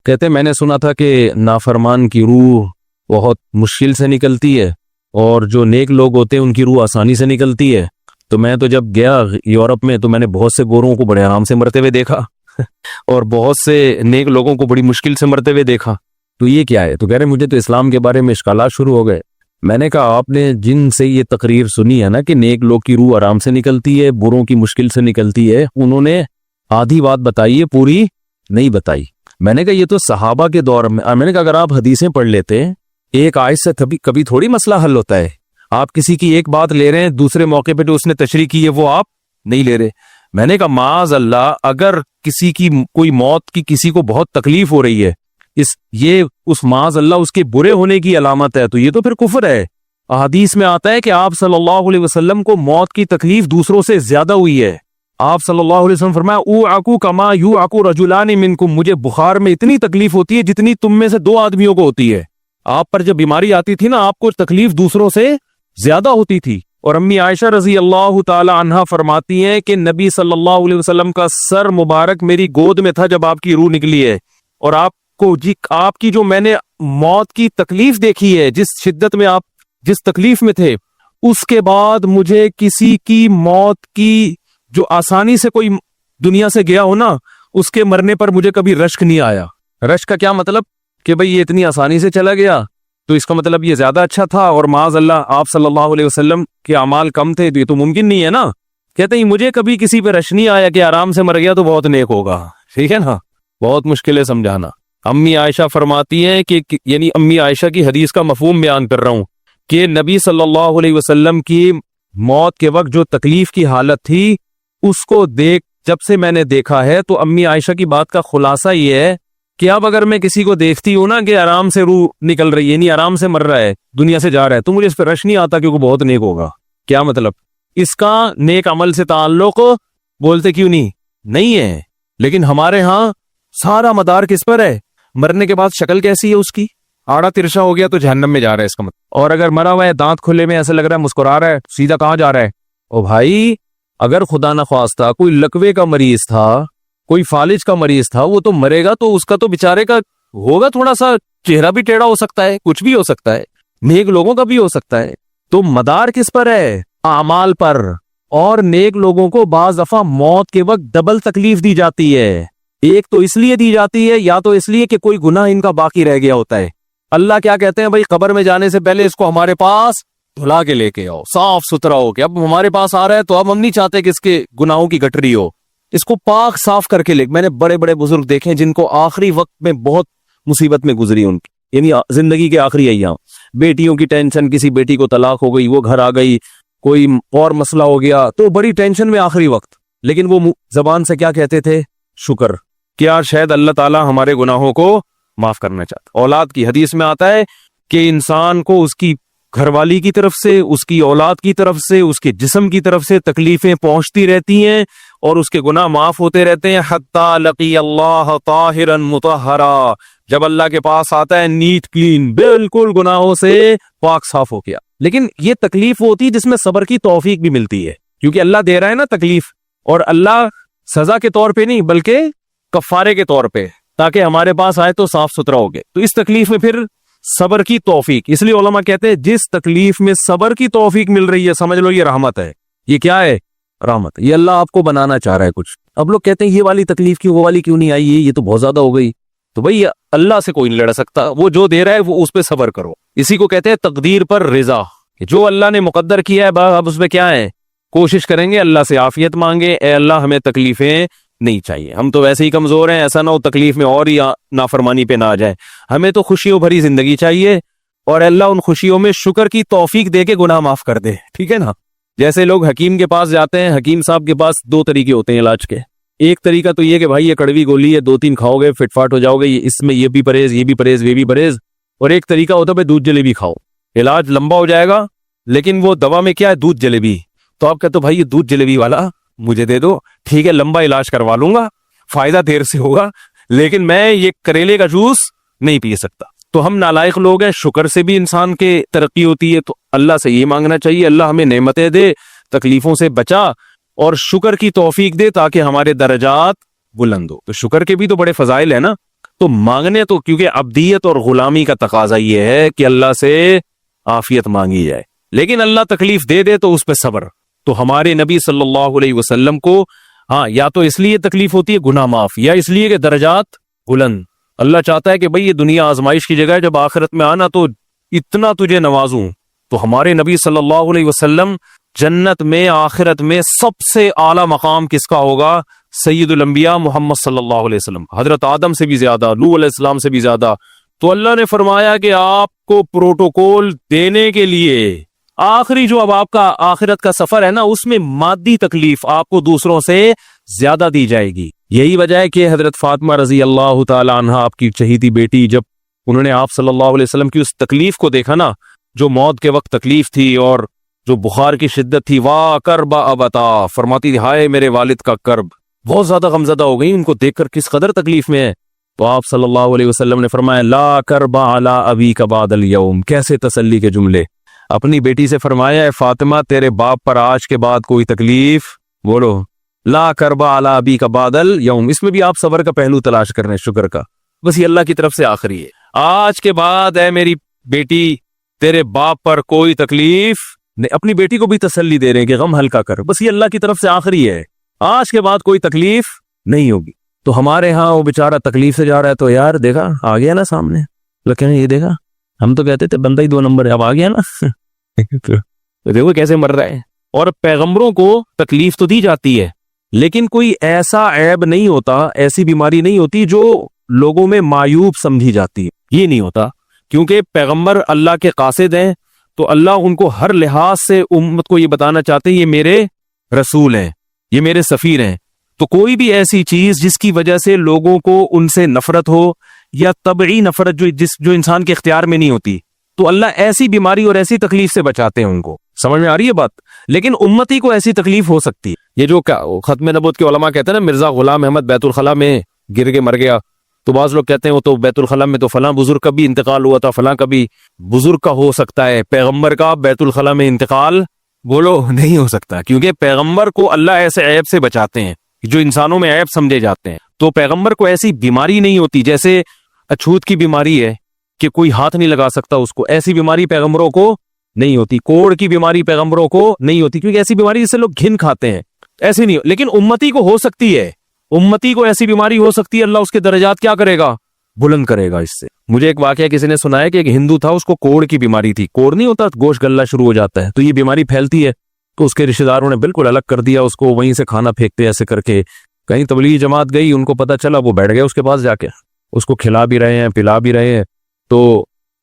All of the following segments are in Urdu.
کہتے میں نے سنا تھا کہ نافرمان کی روح بہت مشکل سے نکلتی ہے اور جو نیک لوگ ہوتے ہیں ان کی روح آسانی سے نکلتی ہے. تو میں تو جب گیا یورپ میں تو میں نے بہت سے گوروں کو بڑے آرام سے مرتے ہوئے دیکھا اور بہت سے نیک لوگوں کو بڑی مشکل سے مرتے ہوئے دیکھا. تو یہ کیا ہے؟ تو کہہ رہے مجھے تو اسلام کے بارے میں اشکالات شروع ہو گئے. میں نے کہا آپ نے جن سے یہ تقریر سنی ہے نا کہ نیک لوگ کی روح آرام سے نکلتی ہے، بروں کی مشکل سے نکلتی ہے، انہوں نے آدھی بات بتائی ہے، پوری نہیں بتائی. میں نے کہا یہ تو صحابہ کے دور میں نے کہا اگر آپ حدیثیں پڑھ لیتے ایک آیت سے کبھی تھوڑی مسئلہ حل ہوتا ہے. آپ کسی کی ایک بات لے رہے ہیں، دوسرے موقع پہ جو اس نے تشریح کی ہے وہ آپ نہیں لے رہے. میں نے کہا معاذ اللہ، اگر کسی کی کوئی موت کی کسی کو بہت تکلیف ہو رہی ہے، یہ اس معاذ اللہ اس کے برے ہونے کی علامت ہے، تو یہ تو پھر کفر ہے. حدیث میں آتا ہے کہ آپ صلی اللہ علیہ وسلم کو موت کی تکلیف دوسروں سے زیادہ ہوئی ہے. آپ صلی اللہ علیہ وسلم فرمایا اوعکو کما یوعکو رجلان منکم، مجھے بخار میں اتنی تکلیف ہوتی ہے جتنی تم میں سے 2 آدمیوں کو ہوتی ہے. آپ پر جب بیماری آتی تھی نا، آپ کو تکلیف دوسروں سے زیادہ ہوتی تھی. اور امی عائشہ رضی اللہ تعالی عنہا فرماتی ہیں کہ نبی صلی اللہ علیہ وسلم کا سر مبارک میری گود میں تھا جب آپ کی روح نکلی ہے، اور آپ کی جو میں نے موت کی تکلیف دیکھی ہے، جس شدت میں آپ جس تکلیف میں تھے، اس کے بعد مجھے کسی کی موت کی جو آسانی سے کوئی دنیا سے گیا ہو نا، اس کے مرنے پر مجھے کبھی رشک نہیں آیا. رشک کا کیا مطلب؟ کہ بھئی یہ اتنی آسانی سے چلا گیا تو اس کا مطلب یہ زیادہ اچھا تھا، اور معاذ اللہ آپ صلی اللہ علیہ وسلم کے اعمال کم تھے، تو یہ تو ممکن نہیں ہے نا. کہتے ہیں مجھے کبھی کسی پہ رش نہیں آیا کہ آرام سے مر گیا تو بہت نیک ہوگا. ٹھیک ہے نا، بہت مشکل ہے سمجھانا. امی عائشہ فرماتی ہیں کہ یعنی امی عائشہ کی حدیث کا مفہوم بیان کر رہا ہوں کہ نبی صلی اللہ علیہ وسلم کی موت کے وقت جو تکلیف کی حالت تھی، اس کو جب سے میں نے دیکھا ہے، تو امی عائشہ کی بات کا خلاصہ یہ ہے کہ اب اگر میں کسی کو دیکھتی ہوں نا کہ آرام سے روح نکل رہی ہے، یعنی آرام سے مر رہا ہے، دنیا سے جا رہا ہے، تو مجھے اس پہ رش نہیں آتا کیونکہ بہت نیک ہوگا. کیا مطلب؟ اس کا نیک عمل سے تعلق بولتے کیوں نہیں ہے. لیکن ہمارے ہاں سارا مدار کس پر ہے؟ مرنے کے بعد شکل کیسی ہے اس کی؟ آڑا ترشا ہو گیا تو جہنم میں جا رہا ہے اس کا مطلب. اور اگر مرا ہوا ہے، دانت کھلے میں ایسا لگ رہا ہے مسکرا رہا ہے، سیدھا کہاں جا رہا ہے؟ او بھائی، اگر خدا نخواستہ کوئی لکوے کا مریض تھا، کوئی فالج کا مریض تھا، وہ تو مرے گا تو اس کا تو بیچارے کا ہوگا تھوڑا سا چہرہ بھی ٹیڑھا ہو سکتا ہے، کچھ بھی ہو سکتا ہے، نیک لوگوں کا بھی ہو سکتا ہے. تو مدار کس پر ہے؟ اعمال پر. اور نیک لوگوں کو بعض دفعہ موت کے وقت ڈبل تکلیف دی جاتی ہے. ایک تو اس لیے دی جاتی ہے، یا تو اس لیے کہ کوئی گناہ ان کا باقی رہ گیا ہوتا ہے. اللہ کیا کہتے ہیں؟ بھائی قبر میں جانے سے پہلے اس کو ہمارے پاس دھلا کے لے کے آؤ، صاف ستھرا ہو کے. اب ہمارے پاس آ رہا ہے تو اب ہم نہیں چاہتے کہ اس کے گناہوں کی گٹری ہو، اس کو پاک صاف کر کے لے. میں نے بڑے بڑے بزرگ دیکھے جن کو آخری وقت میں بہت مصیبت میں گزری ان کی، یعنی زندگی کے آخری ایام، بیٹیوں کی ٹینشن، کسی بیٹی کو طلاق ہو گئی، وہ گھر آ گئی، کوئی اور مسئلہ ہو گیا، تو بڑی ٹینشن میں آخری وقت. لیکن وہ زبان سے کیا کہتے تھے؟ شکر. کیا شاید اللہ تعالی ہمارے گناہوں کو معاف کرنا چاہتا. اولاد کی حدیث میں آتا ہے کہ انسان کو اس کی گھر والی کی طرف سے، اس کی اولاد کی طرف سے، اس کے جسم کی طرف سے تکلیفیں پہنچتی رہتی ہیں اور اس کے گناہ معاف ہوتے رہتے ہیں، حتی لقی اللہ طاہرا مطہرا، جب اللہ کے پاس آتا ہے نیٹ کلین، بالکل گناہوں سے پاک صاف ہو گیا. لیکن یہ تکلیف ہوتی ہے جس میں صبر کی توفیق بھی ملتی ہے، کیونکہ اللہ دے رہا ہے نا تکلیف، اور اللہ سزا کے طور پہ نہیں بلکہ کفارے کے طور پہ، تاکہ ہمارے پاس آئے تو صاف ستھرا ہو گئے. تو اس تکلیف میں پھر صبر کی توفیق، اس لیے علماء کہتے ہیں جس تکلیف میں صبر کی توفیق مل رہی ہے سمجھ لو یہ رحمت ہے. یہ کیا ہے؟ رحمت. یہ اللہ آپ کو بنانا چاہ رہا ہے کچھ. اب لوگ کہتے ہیں یہ والی تکلیف کی وہ والی کیوں نہیں آئی، یہ تو بہت زیادہ ہو گئی. تو بھئی اللہ سے کوئی نہیں لڑ سکتا، وہ جو دے رہا ہے وہ اس پہ صبر کرو. اسی کو کہتے ہیں تقدیر پر رضا، جو اللہ نے مقدر کیا ہے اب اس پہ کیا ہے؟ کوشش کریں گے، اللہ سے عافیت مانگے، اے اللہ ہمیں تکلیفیں نہیں چاہیے، ہم تو ویسے ہی کمزور ہیں، ایسا نہ ہو تکلیف میں اور ہی نافرمانی پہ نہ آ جائے. ہمیں تو خوشیوں بھری زندگی چاہیے، اور اللہ ان خوشیوں میں شکر کی توفیق دے کے گناہ معاف کر دے. ٹھیک ہے نا؟ جیسے لوگ حکیم کے پاس جاتے ہیں، حکیم صاحب کے پاس 2 طریقے ہوتے ہیں علاج کے. ایک طریقہ تو یہ کہ بھائی یہ کڑوی گولی ہے، 2-3 کھاؤ گے فٹ فاٹ ہو جاؤ گے، اس میں یہ بھی پرہیز، یہ بھی پرہیز، یہ بھی پرہیز. اور ایک طریقہ ہوتا ہے بھائی دودھ جلیبی کھاؤ، علاج لمبا ہو جائے گا، لیکن وہ دوا میں کیا ہے؟ دودھ جلیبی. تو آپ کہتے ہو بھائی یہ دودھ جلیبی والا مجھے دے دو، ٹھیک ہے لمبا علاج کروا لوں گا، فائدہ دیر سے ہوگا، لیکن میں یہ کریلے کا جوس نہیں پی سکتا. تو ہم نالائق لوگ ہیں، شکر سے بھی انسان کے ترقی ہوتی ہے. تو اللہ سے یہ مانگنا چاہیے اللہ ہمیں نعمتیں دے، تکلیفوں سے بچا، اور شکر کی توفیق دے تاکہ ہمارے درجات بلند ہو. تو شکر کے بھی تو بڑے فضائل ہیں نا. تو مانگنے تو کیونکہ عبدیت اور غلامی کا تقاضا یہ ہے کہ اللہ سے عافیت مانگی جائے، لیکن اللہ تکلیف دے دے تو اس پہ صبر۔ تو ہمارے نبی صلی اللہ علیہ وسلم کو ہاں یا تو اس لیے تکلیف ہوتی ہے گناہ معاف، یا اس لیے کہ درجات بلند۔ اللہ چاہتا ہے کہ بھئی یہ دنیا آزمائش کی جگہ ہے، جب آخرت میں آنا تو اتنا تجھے نوازوں۔ تو ہمارے نبی صلی اللہ علیہ وسلم جنت میں آخرت میں سب سے اعلیٰ مقام کس کا ہوگا؟ سید الانبیاء محمد صلی اللہ علیہ وسلم، حضرت آدم سے بھی زیادہ، نوح علیہ السلام سے بھی زیادہ۔ تو اللہ نے فرمایا کہ آپ کو پروٹوکول دینے کے لیے آخری جو اب آپ کا آخرت کا سفر ہے نا، اس میں مادی تکلیف آپ کو دوسروں سے زیادہ دی جائے گی۔ یہی وجہ ہے کہ حضرت فاطمہ رضی اللہ تعالی عنہ، آپ کی چہیتی بیٹی، جب انہوں نے آپ صلی اللہ علیہ وسلم کی اس تکلیف کو دیکھا نا، جو موت کے وقت تکلیف تھی اور جو بخار کی شدت تھی، واہ کرب ابتا، فرماتی تھی ہائے میرے والد کا کرب، بہت زیادہ غمزدہ ہو گئی ان کو دیکھ کر کس قدر تکلیف میں ہے۔ تو آپ صلی اللہ علیہ وسلم نے فرمایا لا کرب علی ابیک بعد اليوم، کیسے تسلی کے جملے۔ اپنی بیٹی سے فرمایا اے فاطمہ تیرے باپ پر آج کے بعد کوئی تکلیف، بولو لا کرب علی ابیک بعد اليوم، اس میں بھی آپ صبر کا پہلو تلاش کر رہے ہیں، شکر کا، بس یہ اللہ کی طرف سے آخری ہے۔ آج کے بعد اے میری بیٹی تیرے باپ پر کوئی تکلیف نہیں، اپنی بیٹی کو بھی تسلی دے رہے ہیں کہ غم ہلکا کر، بس یہ اللہ کی طرف سے آخری ہے، آج کے بعد کوئی تکلیف نہیں ہوگی۔ تو ہمارے ہاں وہ بیچارہ تکلیف سے جا رہا ہے، تو یار دیکھا آ گیا نا سامنے، لیکن یہ دیکھا ہم تو کہتے تھے بندہ ہی 2 نمبر ہے، اب آ گیا نا تو دیکھو کیسے مر رہا ہے۔ اور پیغمبروں کو تکلیف تو دی جاتی ہے، لیکن کوئی ایسا عیب نہیں ہوتا، ایسی بیماری نہیں ہوتی جو لوگوں میں معیوب سمجھی جاتی ہے، یہ نہیں ہوتا، کیونکہ پیغمبر اللہ کے قاصد ہیں، تو اللہ ان کو ہر لحاظ سے امت کو یہ بتانا چاہتے ہیں یہ میرے رسول ہیں، یہ میرے سفیر ہیں۔ تو کوئی بھی ایسی چیز جس کی وجہ سے لوگوں کو ان سے نفرت ہو، یا طبعی نفرت جو انسان کے اختیار میں نہیں ہوتی، تو اللہ ایسی بیماری اور ایسی تکلیف سے بچاتے ہیں ان کو۔ سمجھ میں آ رہی ہے بات؟ لیکن امتی کو ایسی تکلیف ہو سکتی ہے۔ یہ جو ختم نبوت کے علماء کہتے ہیں نا مرزا غلام احمد بیت الخلاء میں گر کے مر گیا، تو بعض لوگ کہتے ہیں وہ تو بیت الخلاء میں تو فلاں بزرگ کا بھی انتقال ہوا تھا، فلاں کا بھی بزرگ کا ہو سکتا ہے، پیغمبر کا بیت الخلاء میں انتقال بولو نہیں ہو سکتا، کیونکہ پیغمبر کو اللہ ایسے عیب سے بچاتے ہیں جو انسانوں میں عیب سمجھے جاتے ہیں۔ تو پیغمبر کو ایسی بیماری نہیں ہوتی، جیسے اچھوت کی بیماری ہے کہ کوئی ہاتھ نہیں لگا سکتا اس کو، ایسی بیماری پیغمبروں کو نہیں ہوتی۔ کوڑ کی بیماری پیغمبروں کو نہیں ہوتی، کیونکہ ایسی بیماری جس سے لوگ گھن کھاتے ہیں، ایسی نہیں، لیکن امتی کو ہو سکتی ہے، امتی کو ایسی بیماری ہو سکتی ہے، اللہ اس کے درجات کیا کرے گا؟ بلند کرے گا اس سے۔ مجھے ایک واقعہ کسی نے سنایا کہ ایک ہندو تھا، اس کو کوڑ کی بیماری تھی، کوڑ نہیں ہوتا گوشت گلنا شروع ہو جاتا ہے، تو یہ بیماری پھیلتی ہے، تو اس کے رشتہ داروں نے بالکل الگ کر دیا اس کو، وہیں سے کھانا پھینکتے ایسے کر کے، کہیں تبلیغی جماعت گئی، ان کو پتہ چلا، وہ بیٹھ گئے اس کے پاس جا کے، اس کو کھلا بھی رہے ہیں پلا بھی رہے ہیں، تو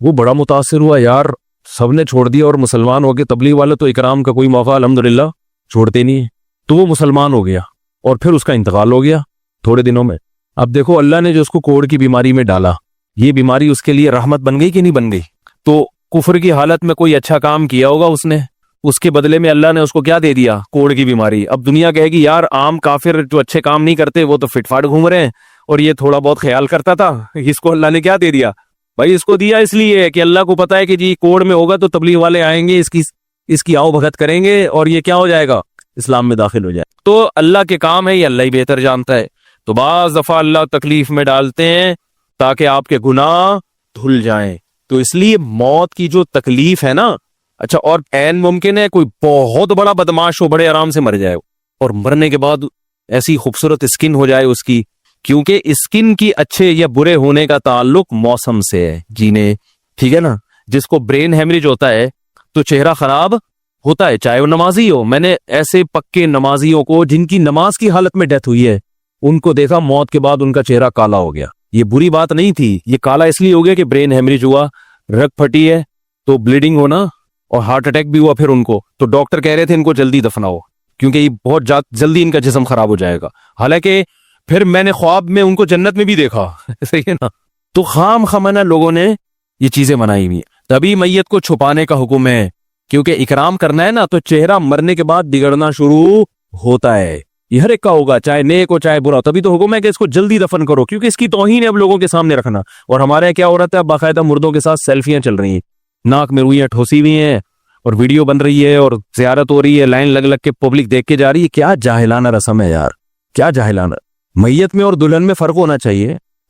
وہ بڑا متاثر ہوا، یار سب نے چھوڑ دیا اور مسلمان ہو گئے، تبلیغ والے تو اکرام کا کوئی موقع الحمدللہ چھوڑتے نہیں ہیں، تو وہ مسلمان ہو گیا اور پھر اس کا انتقال ہو گیا تھوڑے دنوں میں۔ اب دیکھو اللہ نے جو اس کو کوڑ کی بیماری میں ڈالا، یہ بیماری اس کے لیے رحمت بن گئی کہ نہیں بن گئی؟ تو کفر کی حالت میں کوئی اچھا کام کیا ہوگا اس نے، اس کے بدلے میں اللہ نے اس کو کیا دے دیا؟ کوڑ کی بیماری۔ اب دنیا کہے گی یار عام کافر جو اچھے کام نہیں کرتے وہ تو فٹ فاٹ گھوم رہے ہیں، اور یہ تھوڑا بہت خیال کرتا تھا، اس کو اللہ نے کیا دے دیا؟ بھائی اس کو دیا اس لیے کہ اللہ کو پتا ہے کہ جی کوڑ میں ہوگا تو تبلیغ والے آئیں گے، اس کی آؤ بھگت کریں گے، اور یہ کیا ہو جائے گا؟ اسلام میں داخل ہو جائے۔ تو اللہ کے کام ہے، یہ اللہ ہی بہتر جانتا ہے۔ تو بعض دفعہ اللہ تکلیف میں ڈالتے ہیں تاکہ آپ کے گناہ دھل جائیں۔ تو اس لیے موت کی جو تکلیف ہے نا، اچھا، اور عین ممکن ہے کوئی بہت بڑا بدماش ہو، بڑے آرام سے مر جائے، اور مرنے کے بعد ایسی خوبصورت اسکن ہو جائے اس کی، کیونکہ اسکن کی اچھے یا برے ہونے کا تعلق موسم سے ہے، جینے، ٹھیک ہے نا؟ جس کو برین ہیمریج ہوتا ہے تو چہرہ خراب ہوتا ہے، چاہے وہ نمازی ہو۔ میں نے ایسے پکے نمازیوں کو جن کی نماز کی حالت میں ڈیتھ ہوئی ہے، ان کو دیکھا موت کے بعد ان کا چہرہ کالا ہو گیا۔ یہ بری بات نہیں تھی، یہ کالا اس لیے ہو گیا کہ برین ہیمریج ہوا، رگ پھٹی ہے تو بلیڈنگ ہونا، اور ہارٹ اٹیک بھی ہوا پھر ان کو، تو ڈاکٹر کہہ رہے تھے ان کو جلدی دفناؤ کیونکہ یہ بہت جلدی ان کا جسم خراب ہو جائے گا۔ حالانکہ پھر میں نے خواب میں ان کو جنت میں بھی دیکھا، صحیح ہے نا؟ تو خام خمانہ لوگوں نے یہ چیزیں بنائی ہوئی ہیں۔ تبھی میت کو چھپانے کا حکم ہے، کیونکہ اکرام کرنا ہے نا، تو چہرہ مرنے کے بعد بگڑنا شروع ہوتا ہے، یہ ہر ایک کا ہوگا، چاہے نیک ہو چاہے برا، تبھی تو حکم ہے کہ اس کو جلدی دفن کرو، کیونکہ اس کی توہین ہے اب لوگوں کے سامنے رکھنا۔ اور ہمارے کیا ہو رہا ہے، باقاعدہ مردوں کے ساتھ سیلفیاں چل رہی ہیں، ناک میں روئیاں ٹھوسی ہوئی ہیں، اور ویڈیو بن رہی ہے، اور زیارت ہو رہی ہے، لائن لگ لگ کے پبلک دیکھ کے جا رہی ہے۔ کیا جاہلانہ رسم ہے یار، کیا جاہلانہ۔ میت میں اور دلہن میں فرق ہونا چاہیے،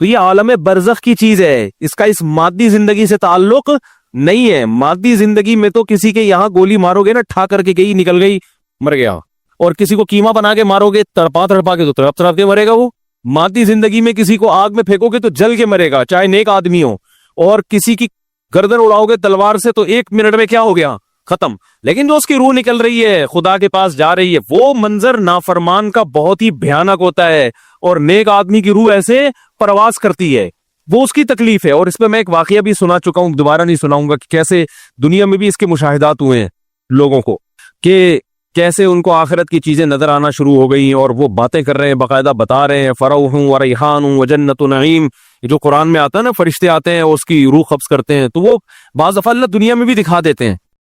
تو یہ عالم برزخ کی چیز ہے، اس کا اس مادی زندگی سے تعلق نہیں ہے. مادی زندگی میں تو کسی کے یہاں گولی مارو گے نا، ٹھا کر کے گئی، نکل گئی، مر گیا. اور کسی کو کیما بنا کے مارو گے، تڑپا تڑپا کے، تو تڑپ تڑپ کے مرے گا وہ. مادی زندگی میں کسی کو آگ میں پھینکو گے تو جل کے مرے گا، چاہے نیک آدمی ہو. اور کسی کی گردن اڑاؤ گے تلوار سے تو 1 منٹ میں کیا ہو گیا، ختم. لیکن جو اس کی روح نکل رہی ہے، خدا کے پاس جا رہی ہے، وہ منظر نافرمان کا بہت ہی بھیانک ہوتا ہے. اور نیک آدمی کی روح ایسے پرواز کرتی ہے، وہ اس کی تکلیف ہے. اور اس پہ میں ایک واقعہ بھی سنا چکا ہوں، دوبارہ نہیں سناؤں گا، کہ کیسے دنیا میں بھی اس کے مشاہدات ہوئے ہیں لوگوں کو، کہ کیسے ان کو آخرت کی چیزیں نظر آنا شروع ہو گئی اور وہ باتیں کر رہے ہیں، باقاعدہ بتا رہے ہیں فروح و ریحان و جنت نعیم. جو قرآن میں آتا ہے نا، فرشتے آتے ہیں اور اس کی روح قبض کرتے ہیں، تو وہ بعض دفعہ اللہ دنیا میں بھی دکھا دیتے ہیں